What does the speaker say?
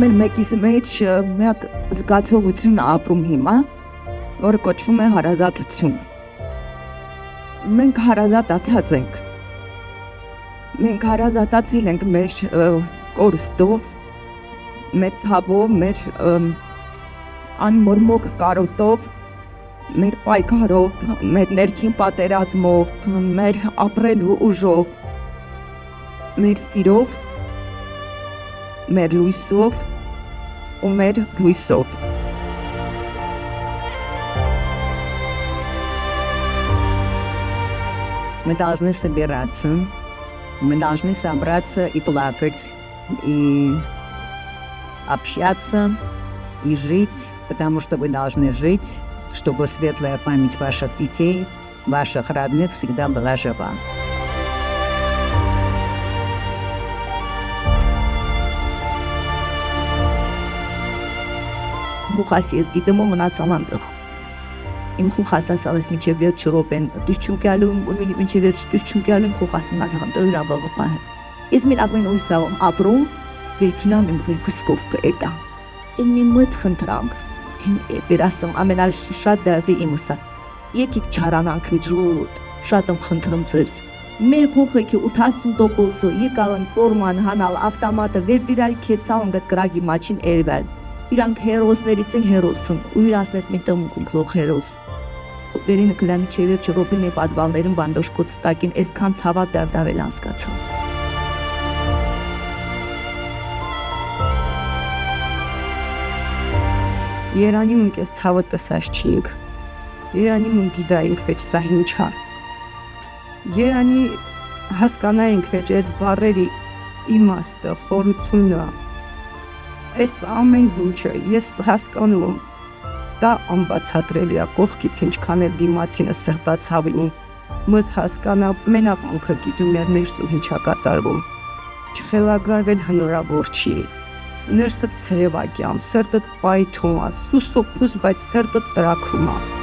ամեն մեկիս մեջ մի հատ զգացողություն ապրում հիմա, որը կոչվում է հարազատություն։ Մենք հարազատացած ենք։ Մենք հարազատացել ենք մեր կորստով, մեր ցավով, մեր անմորմոք կարոտով, մեր պայքարով, մեր ներքին պատերազմով, մեր ապրելու ուժով, մեր սիրով, մեր լույսով ու մեր հույսով։ Мы должны собираться, мы должны собраться и плакать, и общаться, и жить, потому что вы должны жить, чтобы светлая память ваших детей, ваших родных всегда была жива. Խուխասի ես գիտեմ ու մնացալ այնտեղ։ Իմ խուխասը ասալես մինչև վերջ րոպեն դուս չում գալու, մինչև վերջ դուս չում գալու խուխաս մնացալ այնտեղ իրավաբանա։ Ես մին ակմեն ույսավ ապրում, վիճնամ իմ զույգսկով կետա։ Ինի մոց խնդրանք։ Վերասում ամենաշատ դերդի իմուսա։ Եկեք չարանանք վիճրուտ, շատ եմ խնդրում ձեզ։ Մեր փոխեքի 80%-ը եկալն ֆորման հանալ ավտոմատը վերբիրալ քեցալ ընդ կրագի մաչին երվել։ Իրանք հերոսներից են հերոսում, ու իրասնետ մի տմունքում գլող հերոս։ Վերինը կլամի չևեր չրոպին է պատվալներում բանդոշկոց տակին այսքան ցավատ դարդավել անսկացա։ Երանի մունք ես ցավը տսած չիք, երանի մունք գիդայինք վեջ սա ինչա, երանի հասկանայինք վեջ ես բարերի իմաստը, խորությունը, Այս ամեն ինչը ես հասկանում, դա անբացատրելի է կողքից ինչքան էլ դիմացինը սրտացավին, մս հասկանա մենակ մունքը գիտում էր ներսում ինչա կատարվում, չխելագարվել հնարավոր չի, ներսը ցրևակյամ, սրտդ պայթում է, սուսոփուս, բայց սրտդ տրաքում է։